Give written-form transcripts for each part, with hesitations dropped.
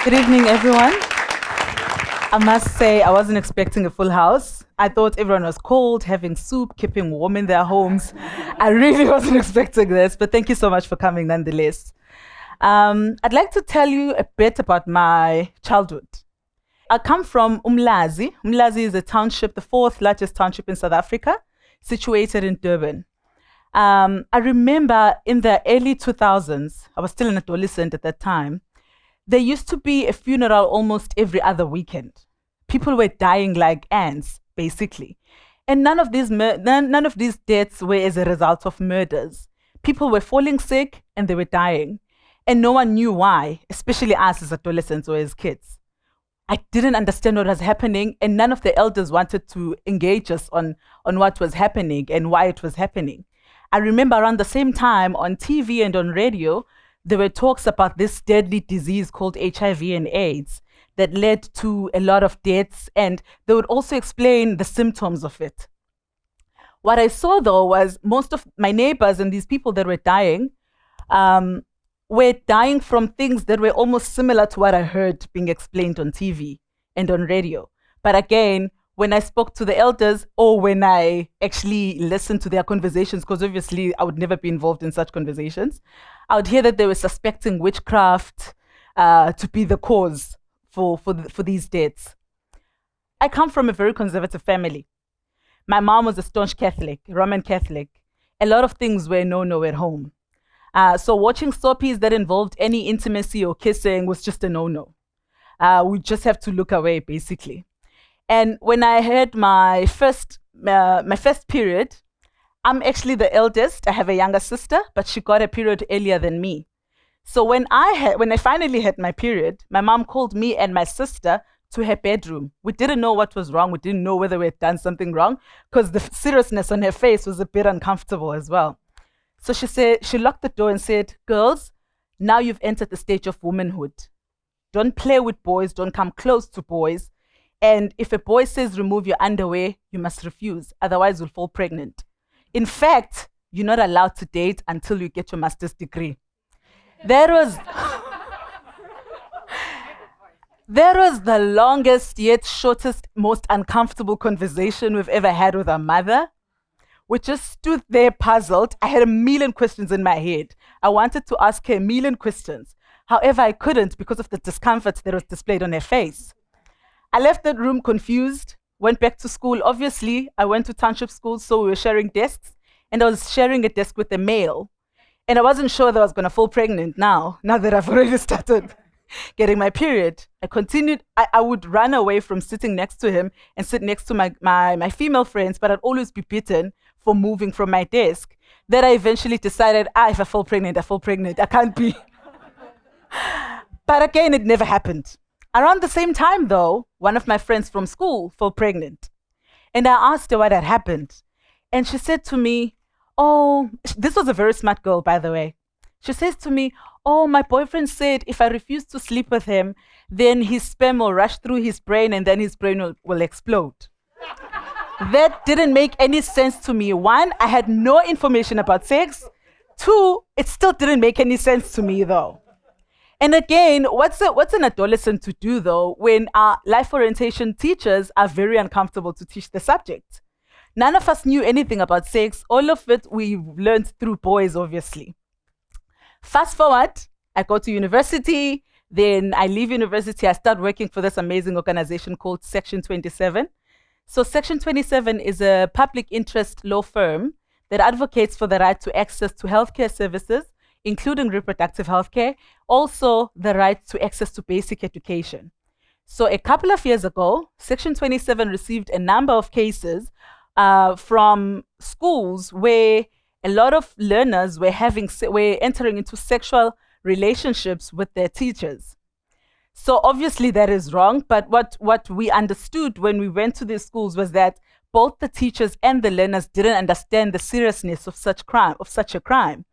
Good evening, everyone. I must say, I wasn't expecting a full house. I thought everyone was cold, having soup, keeping warm in their homes. I really wasn't expecting this, but thank you so much for coming nonetheless. I'd like to tell you a bit about my childhood. I come from Umlazi. Umlazi is a township, the fourth largest township in South Africa, situated in Durban. I remember in the early 2000s, I was still an adolescent at that time, there used to be a funeral almost every other weekend. People were dying like ants, basically. And none of these deaths were as a result of murders. People were falling sick and they were dying. And no one knew why, especially us as adolescents or as kids. I didn't understand what was happening, and none of the elders wanted to engage us on what was happening and why it was happening. I remember around the same time on TV and on radio, there were talks about this deadly disease called HIV and AIDS that led to a lot of deaths, and they would also explain the symptoms of it. What I saw, though, was most of my neighbors and these people that were dying from things that were almost similar to what I heard being explained on TV and on radio. But again, when I spoke to the elders or when I actually listened to their conversations, because obviously I would never be involved in such conversations, I would hear that they were suspecting witchcraft to be the cause for these deaths. I come from a very conservative family. My mom was a staunch Catholic, Roman Catholic. A lot of things were no-no at home. So watching soapies that involved any intimacy or kissing was just a no-no. We just have to look away, basically. And when I had my first period, I'm actually the eldest. I have a younger sister, but she got a period earlier than me. So when I finally had my period, my mom called me and my sister to her bedroom. We didn't know what was wrong. We didn't know whether we had done something wrong because the seriousness on her face was a bit uncomfortable as well. So she locked the door and said, "Girls, now you've entered the stage of womanhood. Don't play with boys. Don't come close to boys. And if a boy says remove your underwear, you must refuse. Otherwise, you'll fall pregnant. In fact, you're not allowed to date until you get your master's degree." That was the longest yet shortest, most uncomfortable conversation we've ever had with our mother. We just stood there puzzled. I had a million questions in my head. I wanted to ask her a million questions. However, I couldn't because of the discomfort that was displayed on her face. I left that room confused, went back to school. Obviously, I went to township school, so we were sharing desks, and I was sharing a desk with a male. And I wasn't sure that I was going to fall pregnant now that I've already started getting my period. I continued. I would run away from sitting next to him and sit next to my female friends, but I'd always be bitten for moving from my desk. Then I eventually decided, if I fall pregnant, I fall pregnant. I can't be. But again, it never happened. Around the same time, though, one of my friends from school fell pregnant. And I asked her what had happened. And she said to me, this was a very smart girl, by the way. She says to me, my boyfriend said if I refuse to sleep with him, then his sperm will rush through his brain and then his brain will explode. That didn't make any sense to me. One, I had no information about sex. Two, it still didn't make any sense to me, though. And again, what's an adolescent to do, though, when our life orientation teachers are very uncomfortable to teach the subject? None of us knew anything about sex. All of it we learned through boys, obviously. Fast forward, I go to university. Then I leave university. I start working for this amazing organization called Section 27. So Section 27 is a public interest law firm that advocates for the right to access to healthcare services, including reproductive healthcare, also the right to access to basic education. So a couple of years ago, Section 27 received a number of cases from schools where a lot of learners were entering into sexual relationships with their teachers. So obviously that is wrong, but what we understood when we went to these schools was that both the teachers and the learners didn't understand the seriousness of such a crime.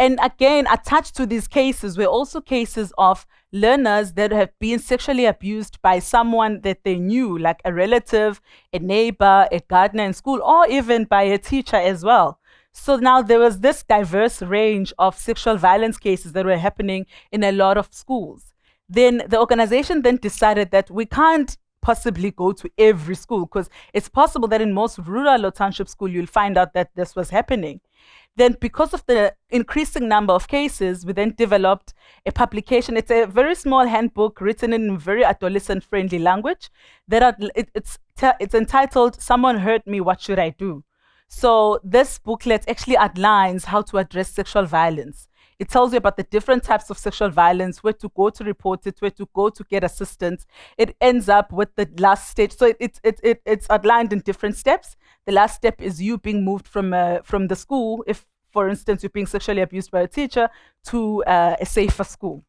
And again, attached to these cases were also cases of learners that have been sexually abused by someone that they knew, like a relative, a neighbor, a gardener in school, or even by a teacher as well. So now there was this diverse range of sexual violence cases that were happening in a lot of schools. Then the organization then decided that we can't possibly go to every school, because it's possible that in most rural or township school you'll find out that this was happening. Then, because of the increasing number of cases, we then developed a publication. It's a very small handbook written in very adolescent-friendly language. It's entitled "Someone Hurt Me, What Should I Do?" So this booklet actually outlines how to address sexual violence. It tells you about the different types of sexual violence, where to go to report it, where to go to get assistance. It ends up with the last stage. So it's outlined in different steps. The last step is you being moved from the school, if, for instance, you're being sexually abused by a teacher, to a safer school.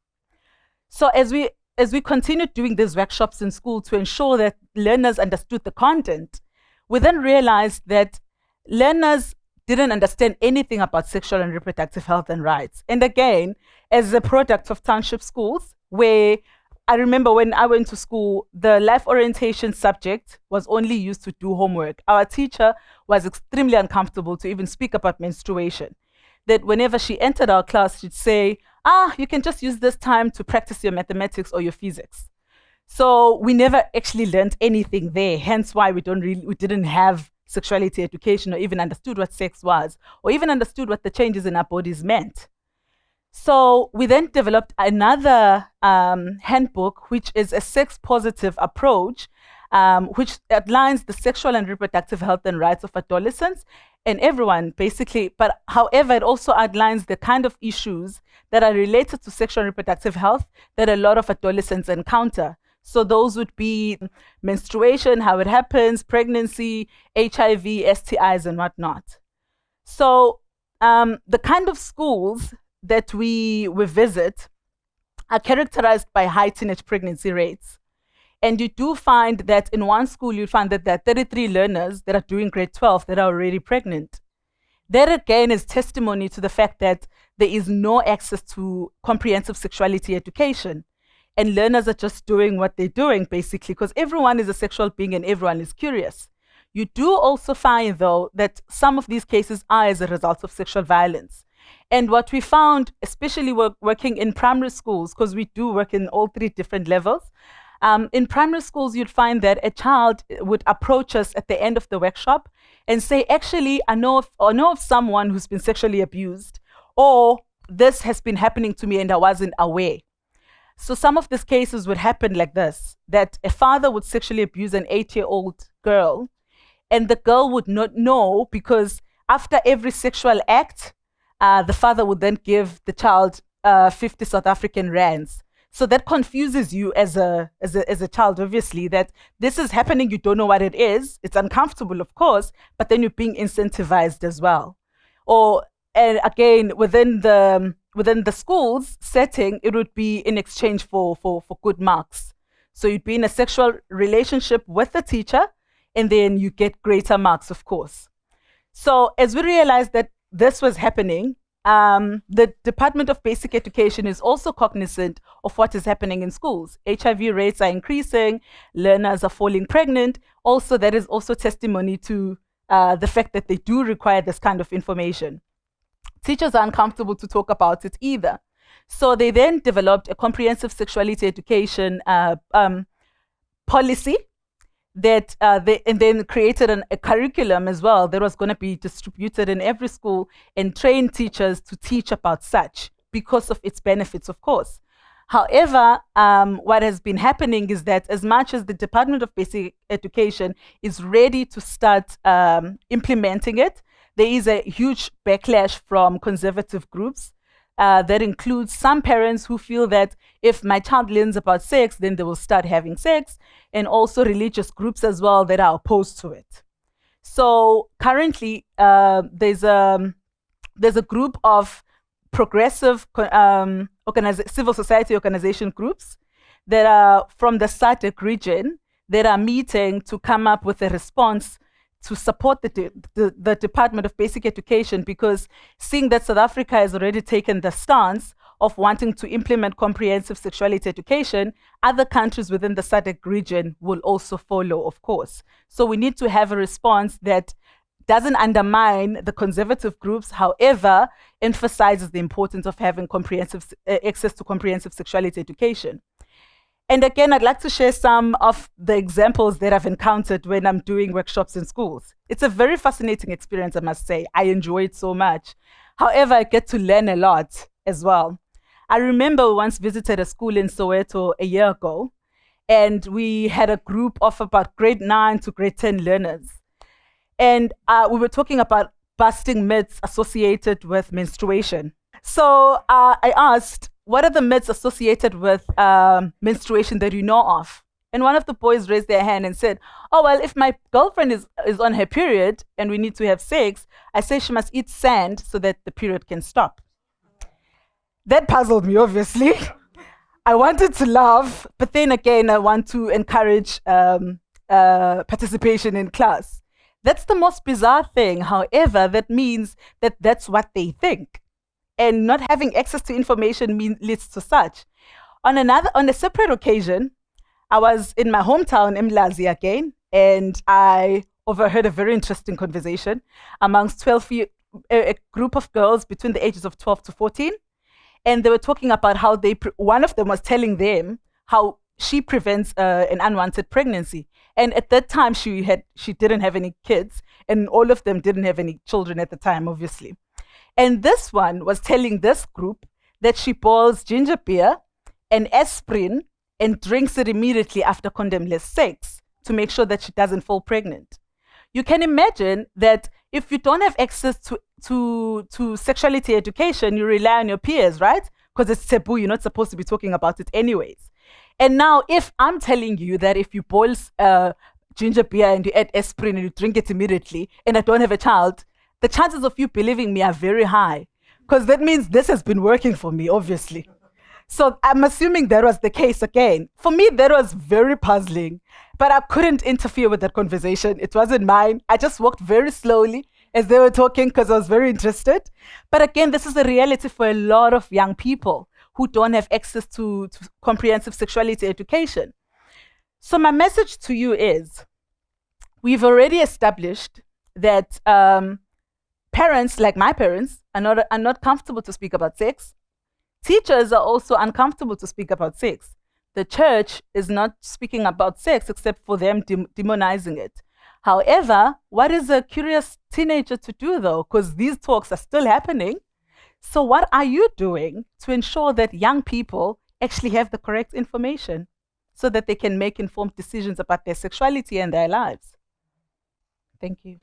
So as we continued doing these workshops in school to ensure that learners understood the content, we then realized that learners didn't understand anything about sexual and reproductive health and rights. And again, as a product of township schools, where I remember when I went to school, the life orientation subject was only used to do homework. Our teacher was extremely uncomfortable to even speak about menstruation. That whenever she entered our class, she'd say, you can just use this time to practice your mathematics or your physics. So we never actually learned anything there, hence why we didn't have sexuality education, or even understood what sex was, or even understood what the changes in our bodies meant. So we then developed another handbook, which is a sex-positive approach, which outlines the sexual and reproductive health and rights of adolescents and everyone, basically. But however, it also outlines the kind of issues that are related to sexual and reproductive health that a lot of adolescents encounter. So those would be menstruation, how it happens, pregnancy, HIV, STIs, and whatnot. So the kind of schools that we visit are characterized by high teenage pregnancy rates. And you do find that in one school, you'll find that there are 33 learners that are doing grade 12 that are already pregnant. That again is testimony to the fact that there is no access to comprehensive sexuality education. And learners are just doing what they're doing, basically, because everyone is a sexual being and everyone is curious. You do also find, though, that some of these cases are as a result of sexual violence. And what we found, especially working in primary schools, because we do work in all three different levels, in primary schools, you'd find that a child would approach us at the end of the workshop and say, actually, I know of someone who's been sexually abused, or this has been happening to me and I wasn't aware. So some of these cases would happen like this, that a father would sexually abuse an 8-year-old girl, and the girl would not know, because after every sexual act, the father would then give the child 50 South African rands. So that confuses you as a child, obviously, that this is happening, you don't know what it is. It's uncomfortable, of course, but then you're being incentivized as well. Or, and again, within the school's setting, it would be in exchange for good marks. So you'd be in a sexual relationship with the teacher, and then you get greater marks, of course. So as we realized that this was happening, the Department of Basic Education is also cognizant of what is happening in schools. HIV rates are increasing, learners are falling pregnant. Also, that is also testimony to the fact that they do require this kind of information. Teachers are uncomfortable to talk about it either. So they then developed a comprehensive sexuality education policy that and then created a curriculum as well that was going to be distributed in every school and train teachers to teach about such, because of its benefits, of course. However, what has been happening is that as much as the Department of Basic Education is ready to start implementing it, there is a huge backlash from conservative groups that includes some parents who feel that if my child learns about sex, then they will start having sex, and also religious groups as well that are opposed to it. So currently, there's a group of progressive civil society organization groups that are from the SADC region that are meeting to come up with a response to support the Department of Basic Education, because seeing that South Africa has already taken the stance of wanting to implement comprehensive sexuality education, other countries within the SADC region will also follow, of course. So we need to have a response that doesn't undermine the conservative groups, however, emphasizes the importance of having comprehensive access to comprehensive sexuality education. And again, I'd like to share some of the examples that I've encountered when I'm doing workshops in schools. It's a very fascinating experience, I must say. I enjoy it so much. However, I get to learn a lot as well. I remember we once visited a school in Soweto a year ago, and we had a group of about grade 9 to grade 10 learners. And we were talking about busting myths associated with menstruation. So I asked, what are the myths associated with menstruation that you know of? And one of the boys raised their hand and said, oh, well, if my girlfriend is on her period and we need to have sex, I say she must eat sand so that the period can stop. That puzzled me, obviously. I wanted to laugh, but then again, I want to encourage participation in class. That's the most bizarre thing. However, that means that that's what they think. And not having access to information leads to such. On a separate occasion, I was in my hometown, Mlazi again, and I overheard a very interesting conversation amongst a group of girls between the ages of 12 to 14. And they were talking about how one of them was telling them how she prevents an unwanted pregnancy. And at that time, she didn't have any kids, and all of them didn't have any children at the time, obviously. And this one was telling this group that she boils ginger beer and aspirin and drinks it immediately after condomless sex to make sure that she doesn't fall pregnant. You can imagine that if you don't have access to sexuality education, you rely on your peers, right? Because it's taboo, you're not supposed to be talking about it anyways. And now if I'm telling you that if you boil ginger beer and you add aspirin and you drink it immediately, and I don't have a child, the chances of you believing me are very high, because that means this has been working for me, obviously. So I'm assuming that was the case again. For me, that was very puzzling, but I couldn't interfere with that conversation. It wasn't mine. I just walked very slowly as they were talking because I was very interested. But again, this is a reality for a lot of young people who don't have access to comprehensive sexuality education. So my message to you is, we've already established that parents, like my parents, are not comfortable to speak about sex. Teachers are also uncomfortable to speak about sex. The church is not speaking about sex except for them demonizing it. However, what is a curious teenager to do though? Because these talks are still happening. So what are you doing to ensure that young people actually have the correct information so that they can make informed decisions about their sexuality and their lives? Thank you.